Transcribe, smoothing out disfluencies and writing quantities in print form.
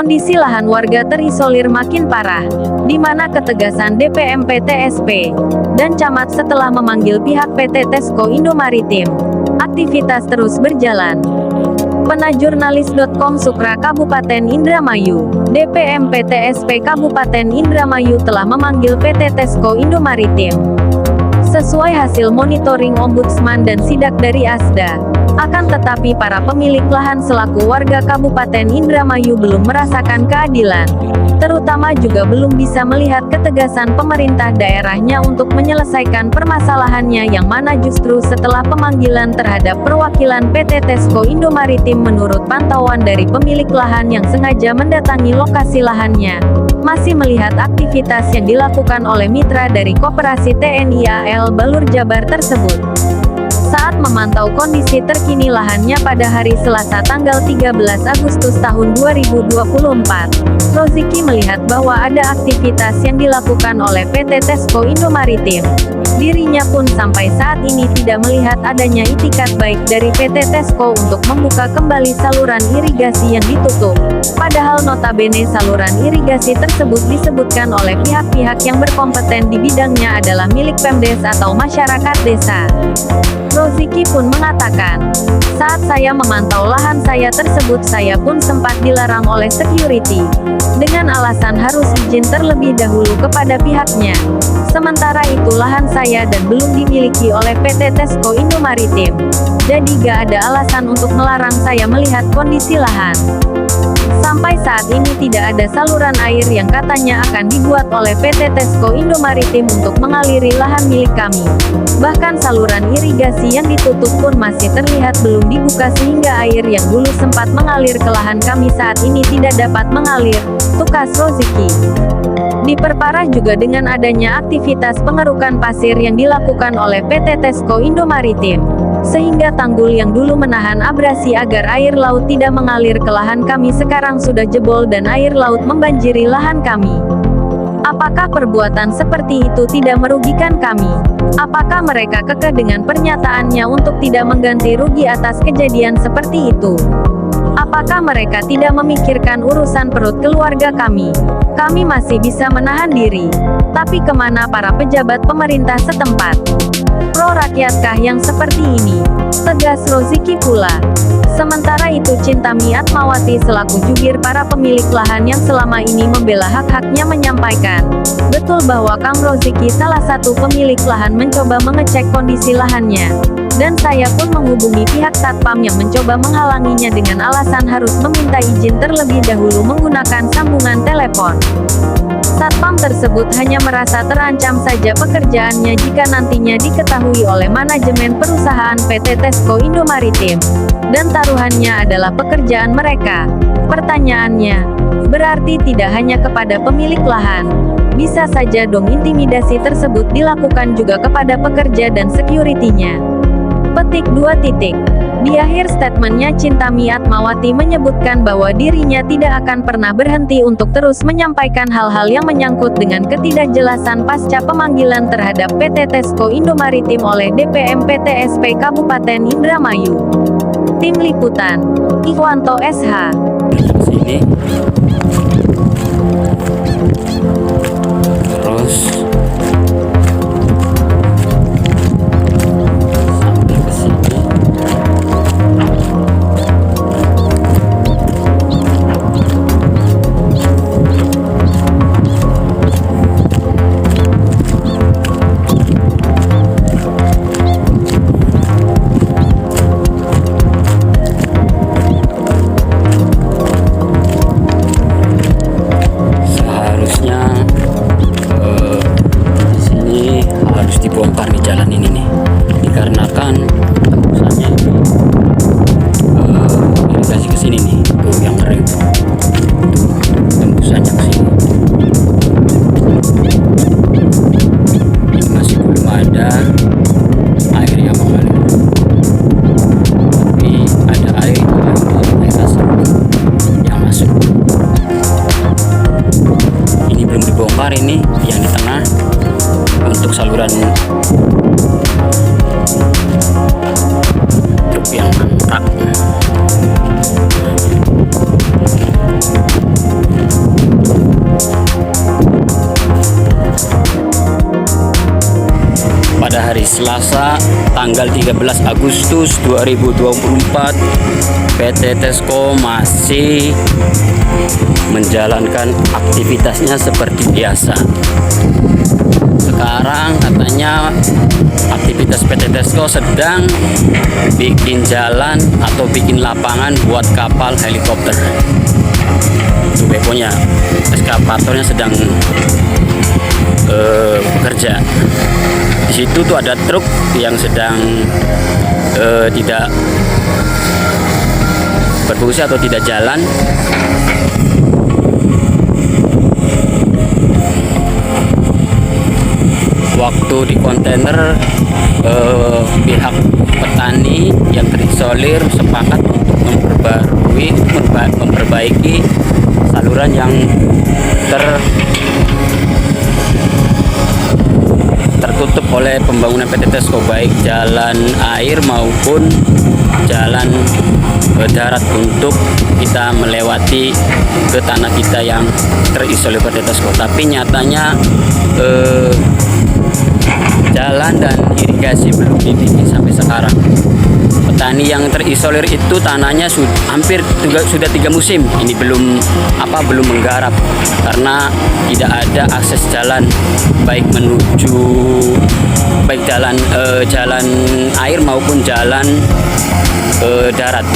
Kondisi lahan warga terisolir makin parah, di mana ketegasan DPM PTSP dan camat setelah memanggil pihak PT Tesco Indo Maritim. Aktivitas terus berjalan. Penajurnalis.com Sukra Kabupaten Indramayu. DPM PTSP Kabupaten Indramayu telah memanggil PT Tesco Indo Maritim. Sesuai hasil monitoring Ombudsman dan sidak dari Asda. Akan tetapi para pemilik lahan selaku warga Kabupaten Indramayu belum merasakan keadilan. Terutama juga belum bisa melihat ketegasan pemerintah daerahnya untuk menyelesaikan permasalahannya, yang mana justru setelah pemanggilan terhadap perwakilan PT Tesco Indo Maritim menurut pantauan dari pemilik lahan yang sengaja mendatangi lokasi lahannya, masih melihat aktivitas yang dilakukan oleh mitra dari Koperasi TNI AL Balur Jabar tersebut. Saat memantau kondisi terkini lahannya pada hari Selasa tanggal 13 Agustus tahun 2024, Roziki melihat bahwa ada aktivitas yang dilakukan oleh PT Tesco Indo Maritim. Dirinya pun sampai saat ini tidak melihat adanya itikat baik dari PT Tesco untuk membuka kembali saluran irigasi yang ditutup. Padahal notabene saluran irigasi tersebut disebutkan oleh pihak-pihak yang berkompeten di bidangnya adalah milik Pemdes atau masyarakat desa. Roziki pun mengatakan, saat saya memantau lahan saya tersebut saya pun sempat dilarang oleh security, dengan alasan harus izin terlebih dahulu kepada pihaknya. Sementara itu lahan saya dan belum dimiliki oleh PT Tesco Indo Maritim. Jadi gak ada alasan untuk melarang saya melihat kondisi lahan. Sampai saat ini tidak ada saluran air yang katanya akan dibuat oleh PT Tesco Indo Maritim untuk mengaliri lahan milik kami. Bahkan saluran irigasi yang ditutup pun masih terlihat belum dibuka sehingga air yang dulu sempat mengalir ke lahan kami saat ini tidak dapat mengalir, tukas Roziki. Diperparah juga dengan adanya aktivitas pengerukan pasir yang dilakukan oleh PT Tesco Indo Maritim, sehingga tanggul yang dulu menahan abrasi agar air laut tidak mengalir ke lahan kami sekarang sudah jebol dan air laut membanjiri lahan kami. Apakah perbuatan seperti itu tidak merugikan kami? Apakah mereka kekeh dengan pernyataannya untuk tidak mengganti rugi atas kejadian seperti itu? Apakah mereka tidak memikirkan urusan perut keluarga kami? Kami masih bisa menahan diri. Tapi kemana para pejabat pemerintah setempat? Pro rakyatkah yang seperti ini? Tegas Roziki pula. Sementara itu Cintami Atmawati selaku jubir para pemilik lahan yang selama ini membela hak-haknya menyampaikan, betul bahwa Kang Roziki salah satu pemilik lahan mencoba mengecek kondisi lahannya. Dan saya pun menghubungi pihak Satpam yang mencoba menghalanginya dengan alasan harus meminta izin terlebih dahulu menggunakan sambungan telepon. Satpam tersebut hanya merasa terancam saja pekerjaannya jika nantinya diketahui oleh manajemen perusahaan PT Tesco Indo Maritim. Dan taruhannya adalah pekerjaan mereka. Pertanyaannya, berarti tidak hanya kepada pemilik lahan. Bisa saja dong intimidasi tersebut dilakukan juga kepada pekerja dan security-nya. Petik 2. Di akhir statementnya Cintami Atmawati menyebutkan bahwa dirinya tidak akan pernah berhenti untuk terus menyampaikan hal-hal yang menyangkut dengan ketidakjelasan pasca pemanggilan terhadap PT Tesco Indo Maritim oleh DPM PTSP Kabupaten Indramayu. Tim Liputan, Ikhwanto SH. Sini. Terus dibongkar nih jalan ini nih, dikarenakan tembusannya irigasi ke sini nih, tuh yang kering tuh, tembusannya ke sini. Ini masih belum ada air yang mengalir, tapi ada air yang masuk. Ini belum dibongkar, ini yang di tengah untuk saluran truk yang mangkrak. pada hari Selasa tanggal 13 Agustus 2024 PT Tesco masih menjalankan aktivitasnya seperti biasa. Sekarang katanya aktivitas PT Tesco sedang bikin jalan atau bikin lapangan buat kapal helikopter. Itu pokoknya eskavatornya sedang bekerja. Di situ tuh ada truk yang sedang tidak berfungsi atau tidak jalan. Waktu di kontainer pihak petani yang terisolir sepakat untuk memperbaiki saluran yang tertutup oleh pembangunan PT Tesco, baik jalan air maupun jalan darat untuk kita melewati ke tanah kita yang terisolir PT Tesco. Tapi nyatanya jalan dan irigasi belum dibikin sampai sekarang. Petani yang terisolir itu tanahnya hampir sudah 3 musim ini belum menggarap karena tidak ada akses jalan baik jalan air maupun jalan darat.